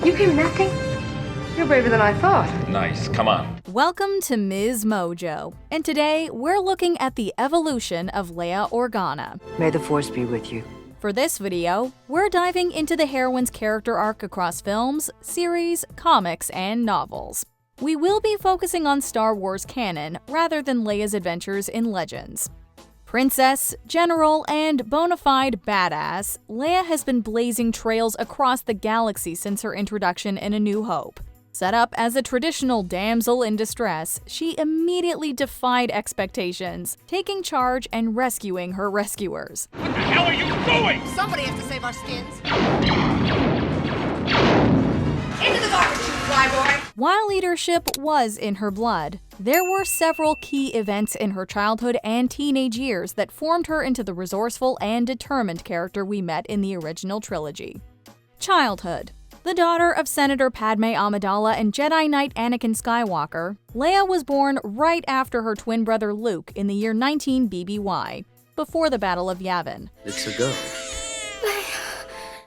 You came nothing? You're braver than I thought. Nice, come on. Welcome to MsMojo, and today we're looking at the evolution of Leia Organa. May the Force be with you. For this video, we're diving into the heroine's character arc across films, series, comics, and novels. We will be focusing on Star Wars canon rather than Leia's adventures in Legends. Princess, general, and bona fide badass, Leia has been blazing trails across the galaxy since her introduction in A New Hope. Set up as a traditional damsel in distress, she immediately defied expectations, taking charge and rescuing her rescuers. What the hell are you doing? Somebody has to save our skins. Into the garbage, you flyboy! While leadership was in her blood, there were several key events in her childhood and teenage years that formed her into the resourceful and determined character we met in the original trilogy. Childhood. The daughter of Senator Padme Amidala and Jedi Knight Anakin Skywalker, Leia was born right after her twin brother Luke in the year 19 BBY, before the Battle of Yavin. It's a go.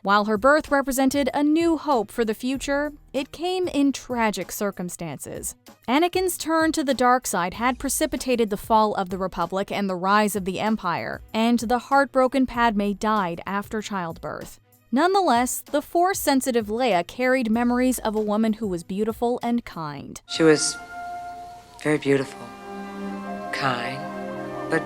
While her birth represented a new hope for the future, it came in tragic circumstances. Anakin's turn to the dark side had precipitated the fall of the Republic and the rise of the Empire, and the heartbroken Padme died after childbirth. Nonetheless, the Force-sensitive Leia carried memories of a woman who was beautiful and kind. She was very beautiful, kind, but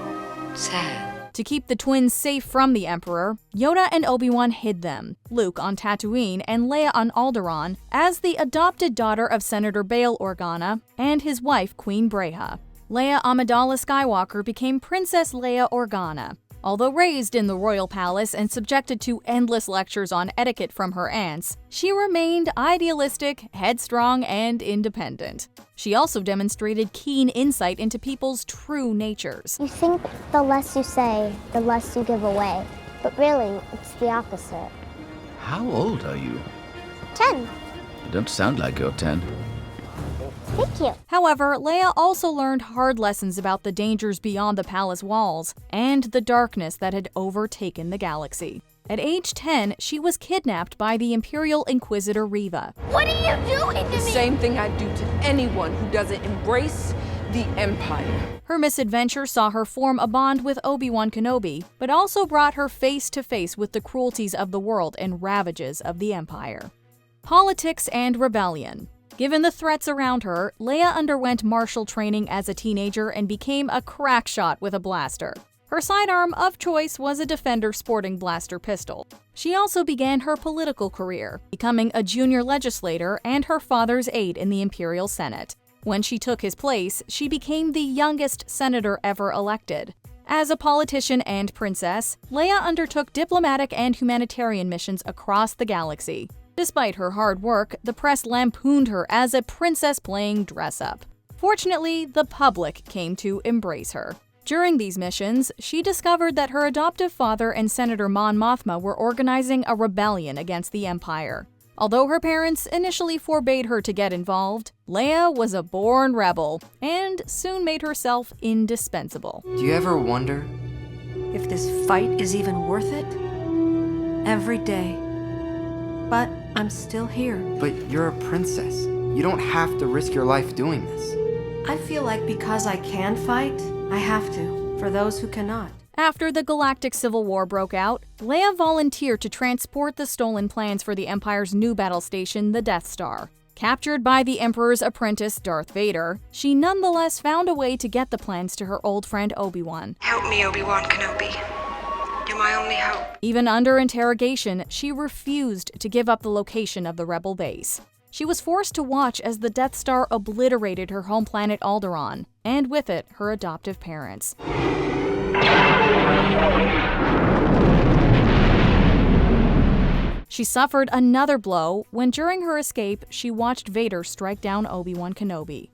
sad. To keep the twins safe from the Emperor, Yoda and Obi-Wan hid them, Luke on Tatooine and Leia on Alderaan, as the adopted daughter of Senator Bail Organa and his wife Queen Breha. Leia Amidala Skywalker became Princess Leia Organa. Although raised in the royal palace and subjected to endless lectures on etiquette from her aunts, she remained idealistic, headstrong, and independent. She also demonstrated keen insight into people's true natures. You think the less you say, the less you give away. But really, it's the opposite. How old are you? 10. You don't sound like you're 10. Thank you. However, Leia also learned hard lessons about the dangers beyond the palace walls and the darkness that had overtaken the galaxy. At age 10, she was kidnapped by the Imperial Inquisitor Reva. What are you doing to me? Same thing I'd do to anyone who doesn't embrace the Empire. Her misadventure saw her form a bond with Obi-Wan Kenobi, but also brought her face to face with the cruelties of the world and ravages of the Empire. Politics and rebellion. Given the threats around her, Leia underwent martial training as a teenager and became a crack shot with a blaster. Her sidearm of choice was a Defender sporting blaster pistol. She also began her political career, becoming a junior legislator and her father's aide in the Imperial Senate. When she took his place, she became the youngest senator ever elected. As a politician and princess, Leia undertook diplomatic and humanitarian missions across the galaxy. Despite her hard work, the press lampooned her as a princess playing dress-up. Fortunately, the public came to embrace her. During these missions, she discovered that her adoptive father and Senator Mon Mothma were organizing a rebellion against the Empire. Although her parents initially forbade her to get involved, Leia was a born rebel and soon made herself indispensable. Do you ever wonder if this fight is even worth it? Every day. But I'm still here. But you're a princess. You don't have to risk your life doing this. I feel like because I can fight, I have to, for those who cannot. After the Galactic Civil War broke out, Leia volunteered to transport the stolen plans for the Empire's new battle station, the Death Star. Captured by the Emperor's apprentice, Darth Vader, she nonetheless found a way to get the plans to her old friend Obi-Wan. Help me, Obi-Wan Kenobi. You're my only hope. Even under interrogation, she refused to give up the location of the rebel base. She was forced to watch as the Death Star obliterated her home planet Alderaan, and with it, her adoptive parents. She suffered another blow when, during her escape, she watched Vader strike down Obi-Wan Kenobi.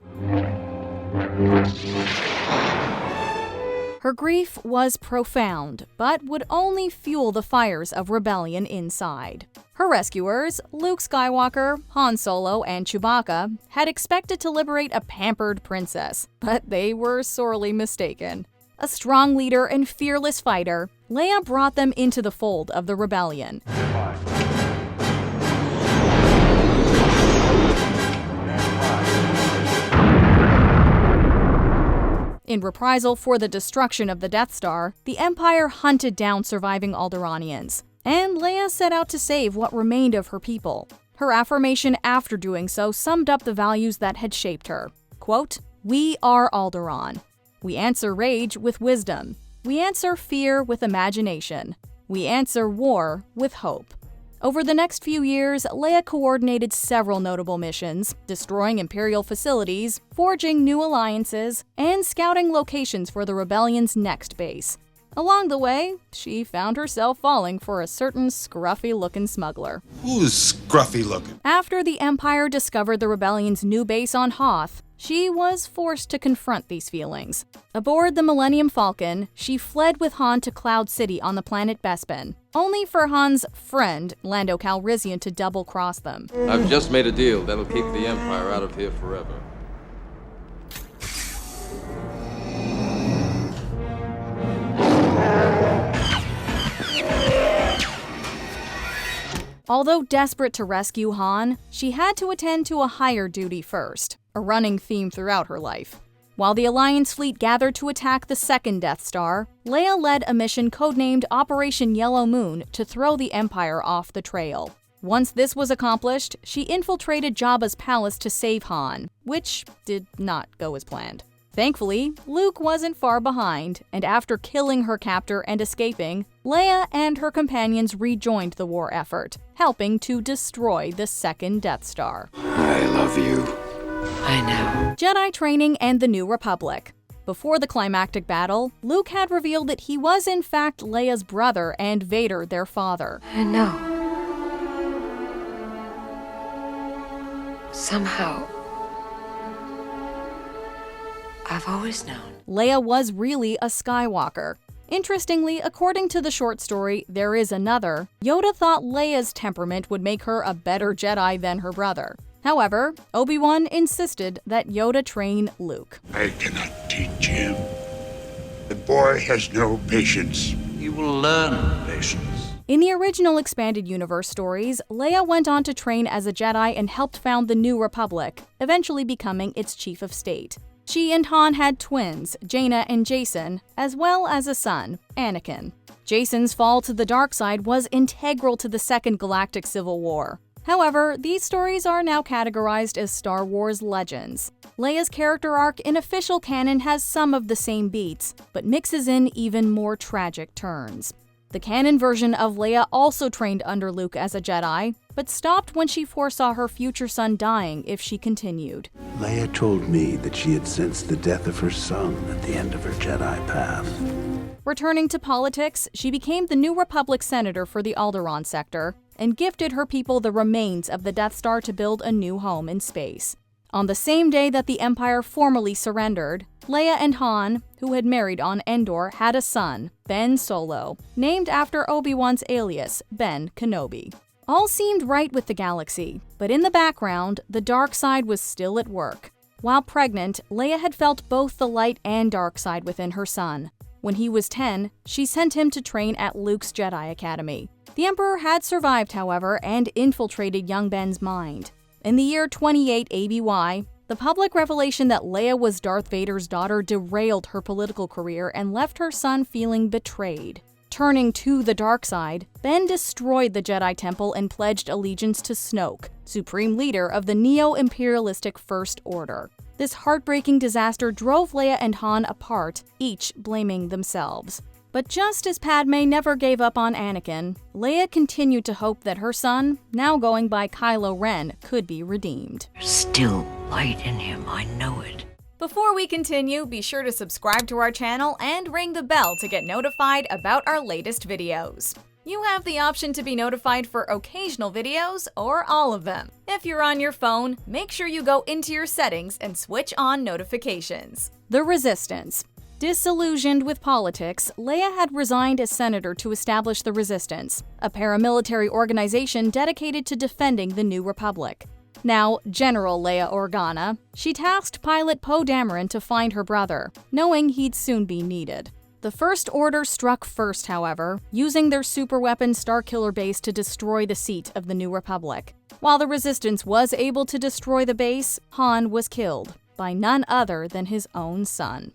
Her grief was profound, but would only fuel the fires of rebellion inside. Her rescuers, Luke Skywalker, Han Solo, and Chewbacca, had expected to liberate a pampered princess, but they were sorely mistaken. A strong leader and fearless fighter, Leia brought them into the fold of the rebellion. In reprisal for the destruction of the Death Star, the Empire hunted down surviving Alderaanians, and Leia set out to save what remained of her people. Her affirmation after doing so summed up the values that had shaped her. Quote, "We are Alderaan. We answer rage with wisdom. We answer fear with imagination. We answer war with hope." Over the next few years, Leia coordinated several notable missions, destroying Imperial facilities, forging new alliances, and scouting locations for the Rebellion's next base. Along the way, she found herself falling for a certain scruffy-looking smuggler. Who's scruffy-looking? After the Empire discovered the Rebellion's new base on Hoth, she was forced to confront these feelings. Aboard the Millennium Falcon, she fled with Han to Cloud City on the planet Bespin, only for Han's friend, Lando Calrissian, to double-cross them. I've just made a deal that'll keep the Empire out of here forever. Although desperate to rescue Han, she had to attend to a higher duty first, a running theme throughout her life. While the Alliance fleet gathered to attack the second Death Star, Leia led a mission codenamed Operation Yellow Moon to throw the Empire off the trail. Once this was accomplished, she infiltrated Jabba's palace to save Han, which did not go as planned. Thankfully, Luke wasn't far behind, and after killing her captor and escaping, Leia and her companions rejoined the war effort, helping to destroy the second Death Star. I love you. I know. Jedi training and the New Republic. Before the climactic battle, Luke had revealed that he was in fact Leia's brother and Vader their father. I know. Somehow, I've always known. Leia was really a Skywalker. Interestingly, according to the short story There Is Another, Yoda thought Leia's temperament would make her a better Jedi than her brother. However, Obi-Wan insisted that Yoda train Luke. I cannot teach him. The boy has no patience. He will learn patience. In the original expanded universe stories, Leia went on to train as a Jedi and helped found the New Republic, eventually becoming its chief of state. She and Han had twins, Jaina and Jacen, as well as a son, Anakin. Jacen's fall to the dark side was integral to the Second Galactic Civil War. However, these stories are now categorized as Star Wars legends. Leia's character arc in official canon has some of the same beats, but mixes in even more tragic turns. The canon version of Leia also trained under Luke as a Jedi, but stopped when she foresaw her future son dying if she continued. Leia told me that she had sensed the death of her son at the end of her Jedi path. Returning to politics, she became the New Republic senator for the Alderaan sector, and gifted her people the remains of the Death Star to build a new home in space. On the same day that the Empire formally surrendered, Leia and Han, who had married on Endor, had a son, Ben Solo, named after Obi-Wan's alias, Ben Kenobi. All seemed right with the galaxy, but in the background, the dark side was still at work. While pregnant, Leia had felt both the light and dark side within her son. When he was 10, she sent him to train at Luke's Jedi Academy. The Emperor had survived, however, and infiltrated young Ben's mind. In the year 28 ABY, the public revelation that Leia was Darth Vader's daughter derailed her political career and left her son feeling betrayed. Turning to the dark side, Ben destroyed the Jedi Temple and pledged allegiance to Snoke, supreme leader of the neo-imperialistic First Order. This heartbreaking disaster drove Leia and Han apart, each blaming themselves. But just as Padme never gave up on Anakin, Leia continued to hope that her son, now going by Kylo Ren, could be redeemed. There's still light in him, I know it. Before we continue, be sure to subscribe to our channel and ring the bell to get notified about our latest videos. You have the option to be notified for occasional videos or all of them. If you're on your phone, make sure you go into your settings and switch on notifications. The Resistance. Disillusioned with politics, Leia had resigned as senator to establish the Resistance, a paramilitary organization dedicated to defending the New Republic. Now General Leia Organa, she tasked pilot Poe Dameron to find her brother, knowing he'd soon be needed. The First Order struck first, however, using their superweapon Starkiller base to destroy the seat of the New Republic. While the Resistance was able to destroy the base, Han was killed by none other than his own son.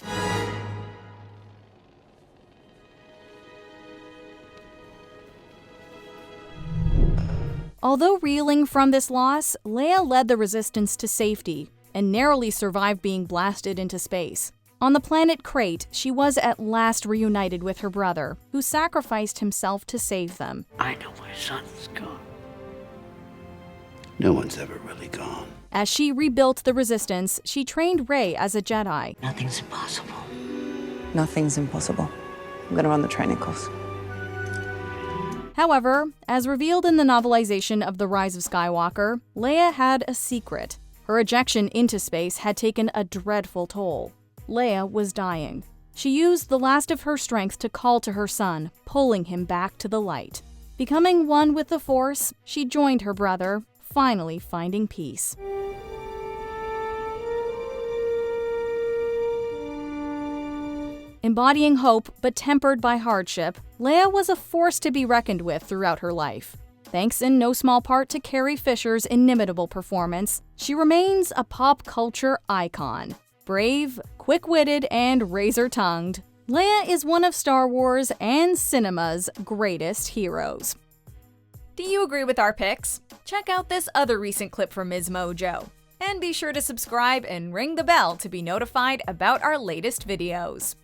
Although reeling from this loss, Leia led the Resistance to safety and narrowly survived being blasted into space. On the planet Crate, she was at last reunited with her brother, who sacrificed himself to save them. I know my son's gone. No one's ever really gone. As she rebuilt the Resistance, she trained Rey as a Jedi. Nothing's impossible. Nothing's impossible. I'm gonna run the training course. However, as revealed in the novelization of The Rise of Skywalker, Leia had a secret. Her ejection into space had taken a dreadful toll. Leia was dying. She used the last of her strength to call to her son, pulling him back to the light. Becoming one with the Force, she joined her brother, finally finding peace. Embodying hope, but tempered by hardship, Leia was a force to be reckoned with throughout her life. Thanks in no small part to Carrie Fisher's inimitable performance, she remains a pop culture icon. Brave, quick-witted, and razor-tongued, Leia is one of Star Wars and cinema's greatest heroes. Do you agree with our picks? Check out this other recent clip from MsMojo. And be sure to subscribe and ring the bell to be notified about our latest videos.